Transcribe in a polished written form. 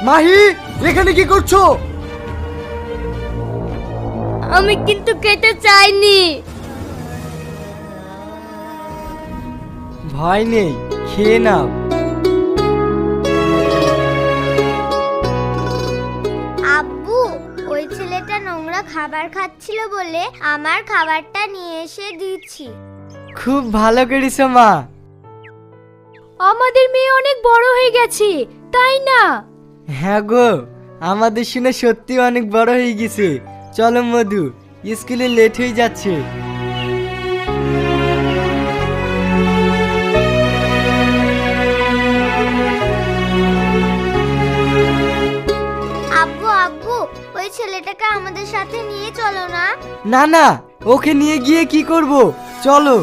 মাহি, এখানে কি করছো? আমি কিন্তু খেতে চাইনি। ভয় নেই, খেয়ে নাও। আব্বু, ওই ছেলেটা নোংরা খাবার খাচ্ছিল বলে আমার খাবারটা নিয়ে এসে দিচ্ছি। খুব ভালো করেছো মা। আমাদের মেয়ে অনেক বড় হয়ে গেছে, তাই না? হ্যাঁ গো, আমাদের শুনে সত্যি অনেক বড় হয়ে গেছে। চলো মধু, স্কুলে লেট হয়ে যাচ্ছে। আব্বু আব্বু, ওই ছেলেটাকে আমাদের সাথে নিয়ে চলো না। না না, ওকে নিয়ে গিয়ে কি করব? চলো।